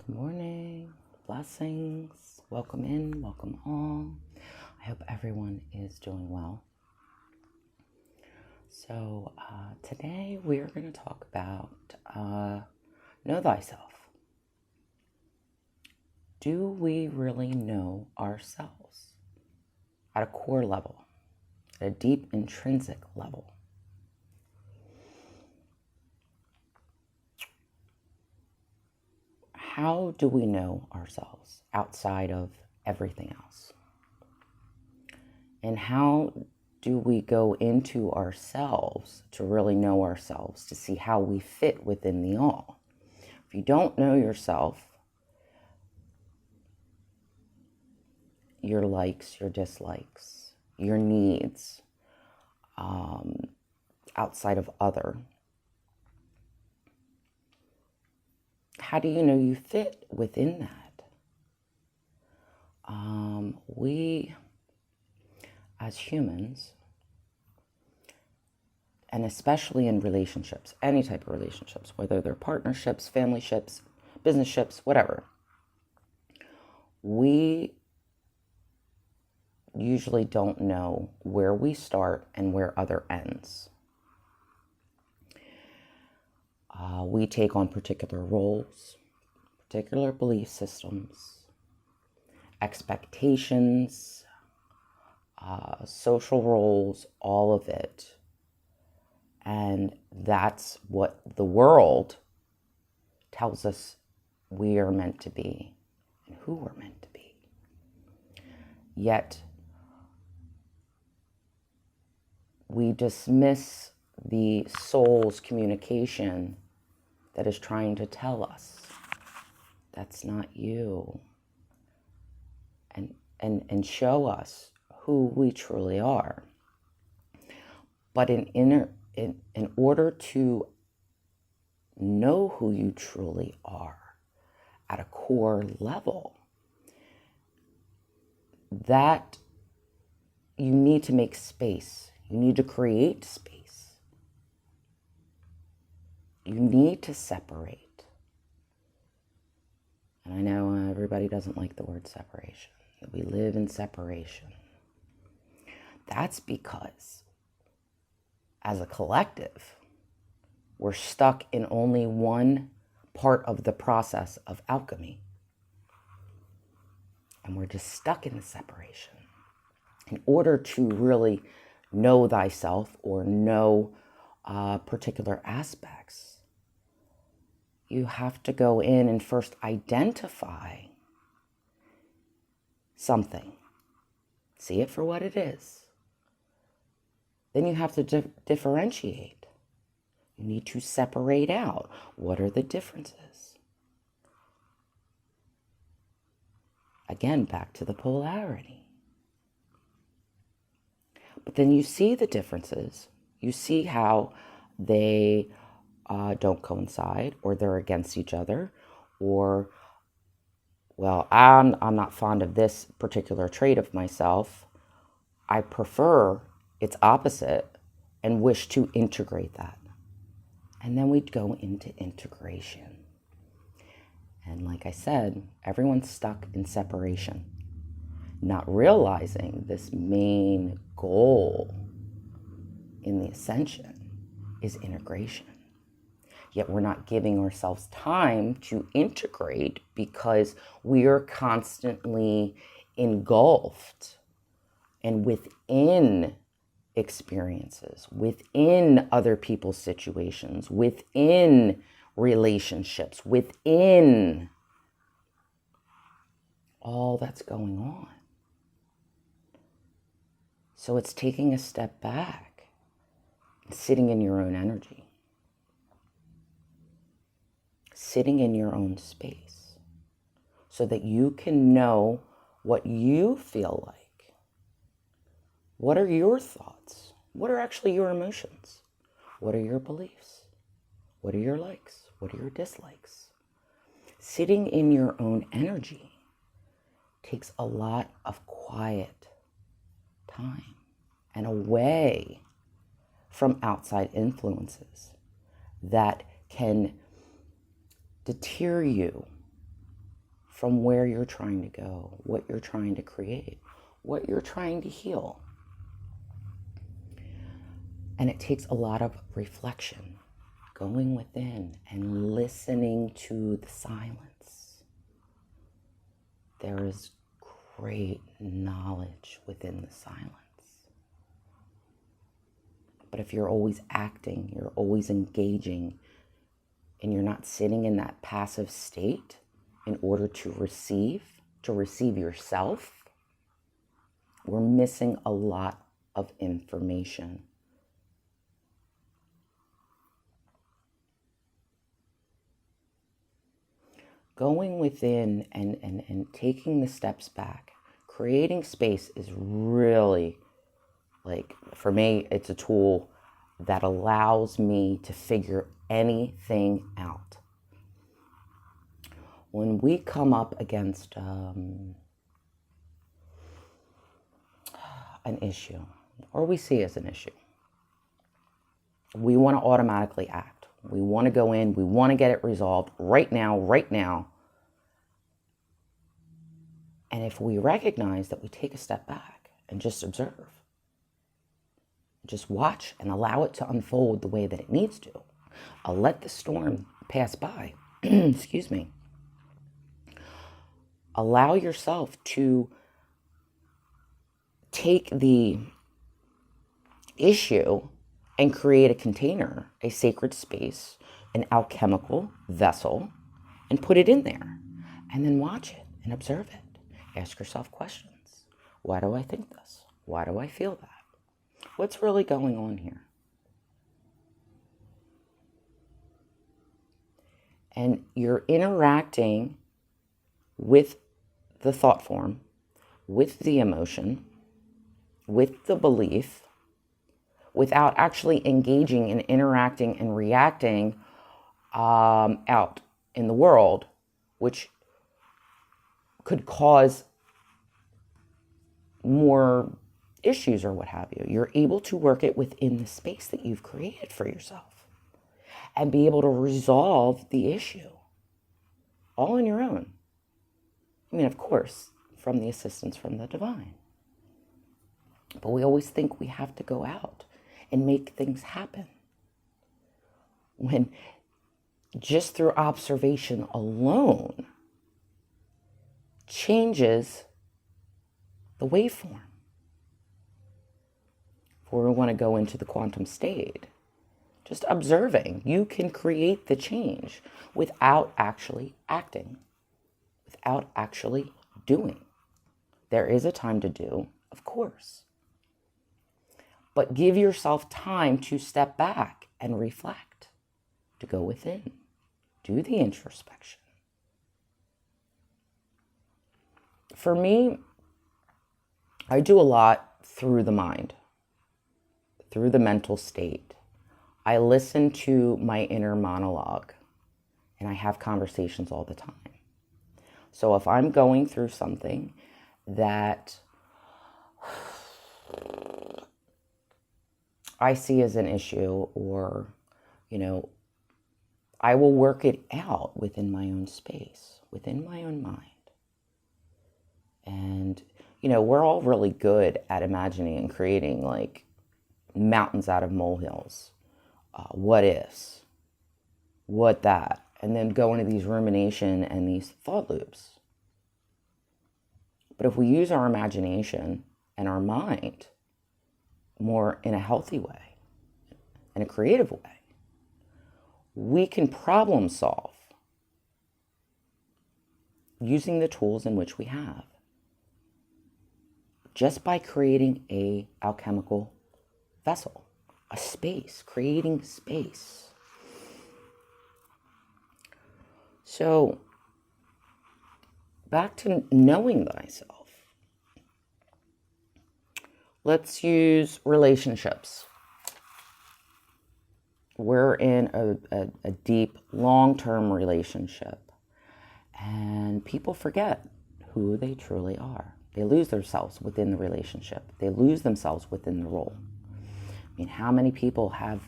Good morning, blessings, welcome in, welcome all. I hope everyone is doing well. So today we are going to talk about know thyself. Do we really know ourselves at a core level, at a deep intrinsic level? How do we know ourselves outside of everything else? And how do we go into ourselves to really know ourselves, to see how we fit within the all? If you don't know yourself, your likes, your dislikes, your needs, outside of other, how do you know you fit within that? We, as humans, and especially in relationships, any type of relationships, whether they're partnerships, family ships, business ships, whatever, we usually don't know where we start and where other ends. We take on particular roles, particular belief systems, expectations, social roles, all of it. And that's what the world tells us we are meant to be and who we're meant to be. Yet, we dismiss the soul's communication that is trying to tell us that's not you, and show us who we truly are. But in order to know who you truly are at a core level, that you need to make space. You need to create space. You need to separate. And I know everybody doesn't like the word separation. We live in separation. That's because, as a collective, we're stuck in only one part of the process of alchemy. And we're just stuck in the separation. In order to really know thyself or know particular aspects, you have to go in and first identify something. See it for what it is. Then you have to differentiate. You need to separate out. What are the differences? Again, back to the polarity. But then you see the differences. You see how they don't coincide, or they're against each other, or, well, I'm not fond of this particular trait of myself. I prefer its opposite and wish to integrate that. And then we'd go into integration. And like I said, everyone's stuck in separation, not realizing this main goal in the ascension is integration. Yet we're not giving ourselves time to integrate because we are constantly engulfed and within experiences, within other people's situations, within relationships, within all that's going on. So it's taking a step back, sitting in your own energy, sitting in your own space, so that you can know what you feel like. What are your thoughts? What are actually your emotions? What are your beliefs? What are your likes? What are your dislikes? Sitting in your own energy takes a lot of quiet time and away from outside influences that can deter you from where you're trying to go, what you're trying to create, what you're trying to heal. And it takes a lot of reflection, going within and listening to the silence. There is great knowledge within the silence. But if you're always acting, you're always engaging, and you're not sitting in that passive state in order to receive yourself, we're missing a lot of information. Going within and taking the steps back, creating space is really, like, for me, it's a tool that allows me to figure anything out. When we come up against an issue, or we see as an issue, we want to automatically act. We want to go in, we want to get it resolved right now. And if we recognize that we take a step back and just observe, just watch and allow it to unfold the way that it needs to. I'll let the storm pass by. Excuse me. Allow yourself to take the issue and create a container, a sacred space, an alchemical vessel, and put it in there. And then watch it and observe it. Ask yourself questions. Why do I think this? Why do I feel that? What's really going on here? And you're interacting with the thought form, with the emotion, with the belief, without actually engaging and interacting and reacting out in the world, which could cause more issues or what have you. You're able to work it within the space that you've created for yourself and be able to resolve the issue all on your own. I mean, of course, from the assistance from the divine. But we always think we have to go out and make things happen, when just through observation alone changes the waveform. If we want to go into the quantum state, just observing, you can create the change without actually acting, without actually doing. There is a time to do, of course. But give yourself time to step back and reflect, to go within, do the introspection. For me, I do a lot through the mind, through the mental state. I listen to my inner monologue, and I have conversations all the time. So if I'm going through something that I see as an issue, or, I will work it out within my own space, within my own mind. And, we're all really good at imagining and creating like mountains out of molehills. What ifs, what that, and then go into these rumination and these thought loops. But if we use our imagination and our mind more in a healthy way, in a creative way, we can problem solve using the tools in which we have, just by creating a alchemical vessel, a space, creating space. So, back to knowing thyself. Let's use relationships. We're in a deep, long-term relationship, and people forget who they truly are. They lose themselves within the relationship. They lose themselves within the role. I mean, how many people have,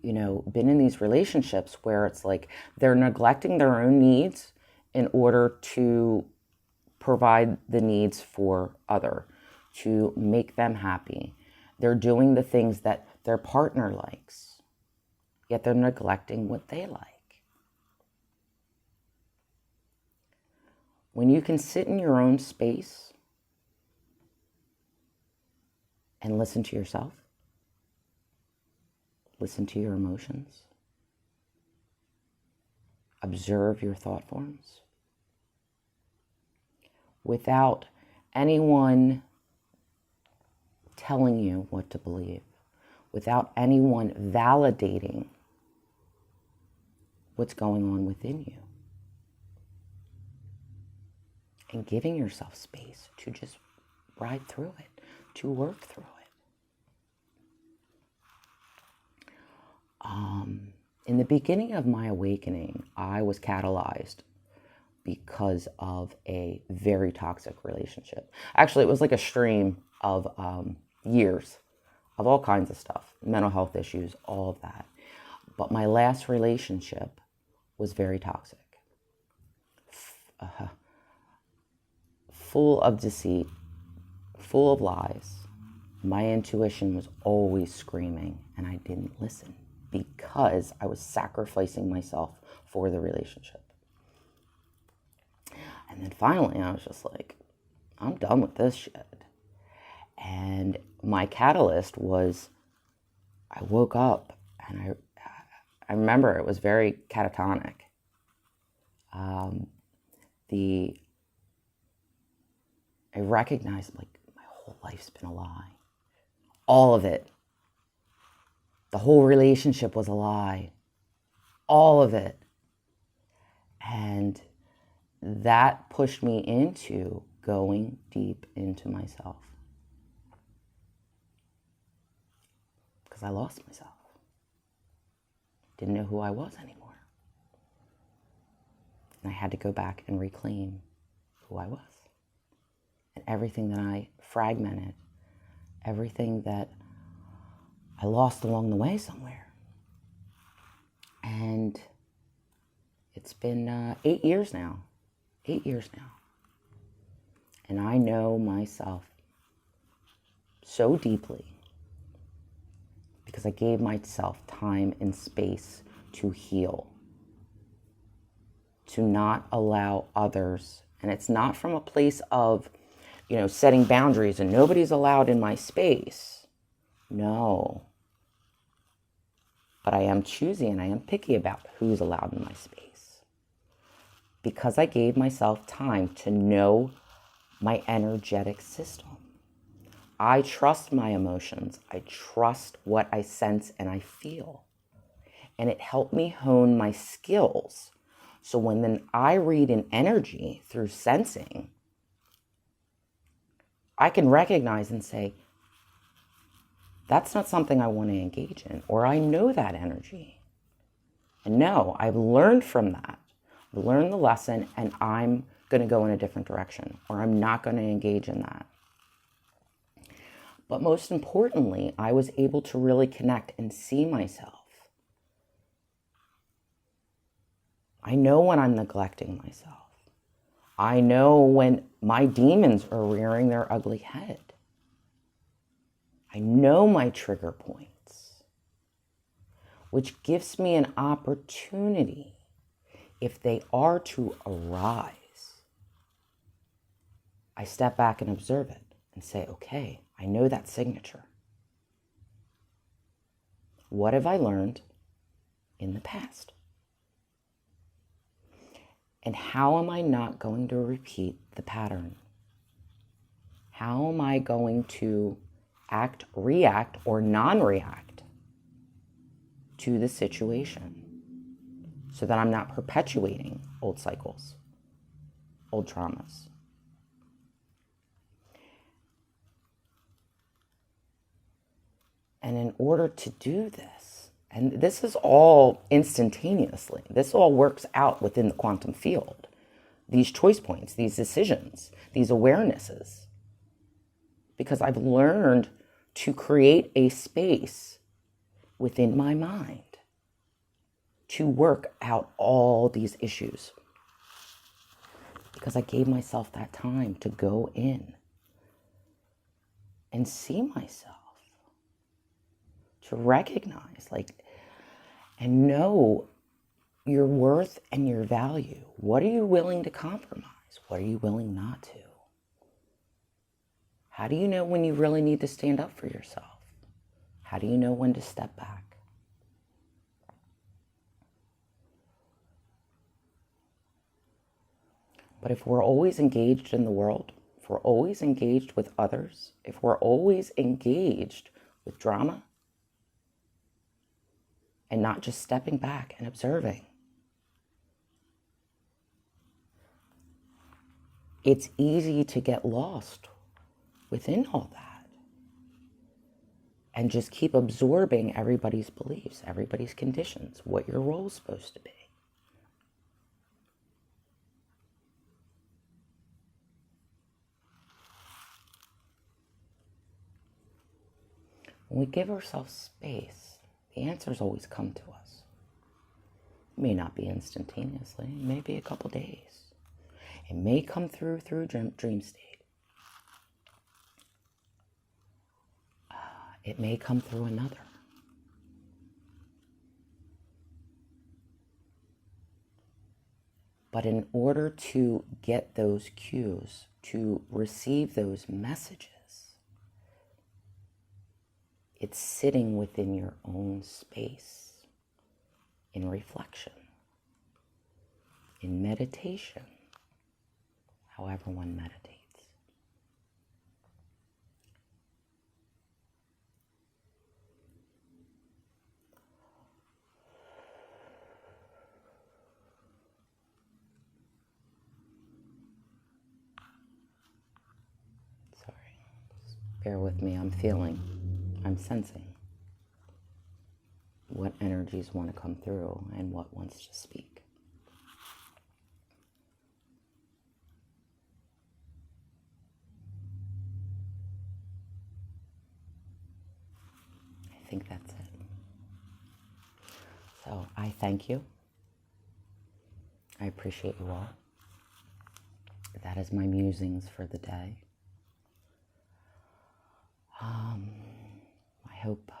been in these relationships where it's like they're neglecting their own needs in order to provide the needs for other, to make them happy. They're doing the things that their partner likes, yet they're neglecting what they like. When you can sit in your own space and listen to yourself, listen to your emotions, observe your thought forms, without anyone telling you what to believe, without anyone validating what's going on within you, and giving yourself space to just ride through it, to work through it. In the beginning of my awakening, I was catalyzed because of a very toxic relationship. Actually, it was like a stream of years of all kinds of stuff, mental health issues, all of that. But my last relationship was very toxic, full of deceit, full of lies. My intuition was always screaming, and I didn't listen because I was sacrificing myself for the relationship. And then finally, I was just like, I'm done with this shit. And my catalyst was, I woke up and I remember it was very catatonic. I recognized, like, my whole life's been a lie. All of it. The whole relationship was a lie. All of it. And that pushed me into going deep into myself. Because I lost myself. Didn't know who I was anymore. And I had to go back and reclaim who I was. And everything that I fragmented, everything that I lost along the way somewhere. And it's been 8 years now. 8 years now. And I know myself so deeply because I gave myself time and space to heal, to not allow others. And it's not from a place of, setting boundaries and nobody's allowed in my space. No. But I am choosy and I am picky about who's allowed in my space. Because I gave myself time to know my energetic system. I trust my emotions. I trust what I sense and I feel. And it helped me hone my skills. So when then I read an energy through sensing, I can recognize and say, that's not something I want to engage in, or I know that energy. And no, I've learned from that. I've learned the lesson and I'm going to go in a different direction, or I'm not going to engage in that. But most importantly, I was able to really connect and see myself. I know when I'm neglecting myself. I know when my demons are rearing their ugly head. I know my trigger points, which gives me an opportunity, if they are to arise, I step back and observe it and say, okay, I know that signature. What have I learned in the past? And how am I not going to repeat the pattern? How am I going to act, react, or non-react to the situation so that I'm not perpetuating old cycles, old traumas? And in order to do this, and this is all instantaneously, this all works out within the quantum field, these choice points, these decisions, these awarenesses, because I've learned to create a space within my mind to work out all these issues. because I gave myself that time to go in and see myself, to recognize, and know your worth and your value. What are you willing to compromise? What are you willing not to? How do you know when you really need to stand up for yourself? How do you know when to step back? But if we're always engaged in the world, if we're always engaged with others, if we're always engaged with drama, and not just stepping back and observing, it's easy to get lost within all that and just keep absorbing everybody's beliefs, everybody's conditions, what your role's supposed to be. When we give ourselves space, the answers always come to us. It may not be instantaneously, it may be a couple days. It may come through dream state. It may come through another. But in order to get those cues, to receive those messages, it's sitting within your own space, in reflection, in meditation, however one meditates. Sorry, just bear with me, I'm sensing what energies want to come through and what wants to speak. I think that's it. So I thank you. I appreciate you all. That is my musings for the day. I hope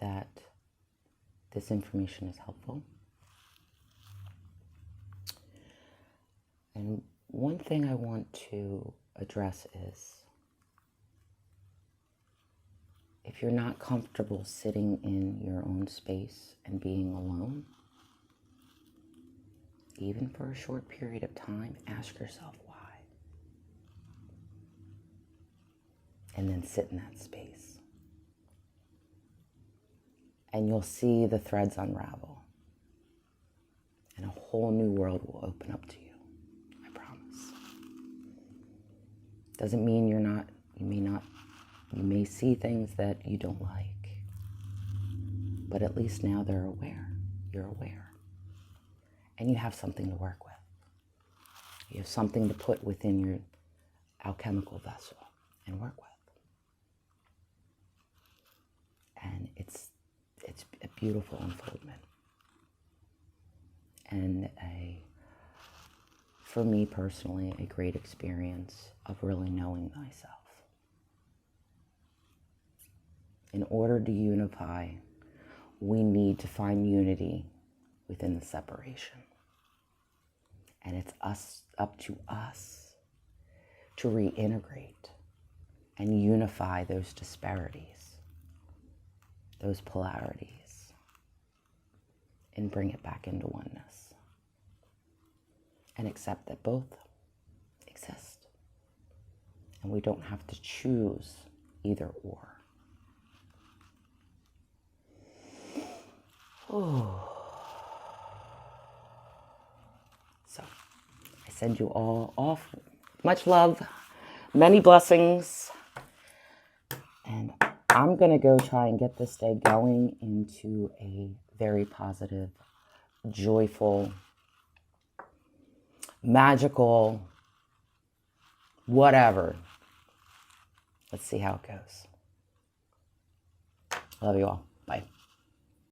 that this information is helpful. And one thing I want to address is, if you're not comfortable sitting in your own space and being alone, even for a short period of time, ask yourself why. And then sit in that space. And you'll see the threads unravel. And a whole new world will open up to you. I promise. Doesn't mean you may see things that you don't like. But at least now they're aware. You're aware. And you have something to work with. You have something to put within your alchemical vessel and work with. And it's a beautiful unfoldment. And for me personally, a great experience of really knowing myself. In order to unify, we need to find unity within the separation. And it's up to us to reintegrate and unify those disparities, those polarities, and bring it back into oneness. And accept that both exist. And we don't have to choose either or. Oh. So, I send you all off. Much love, many blessings. And I'm going to go try and get this day going into a very positive, joyful, magical, whatever. Let's see how it goes. Love you all. Bye.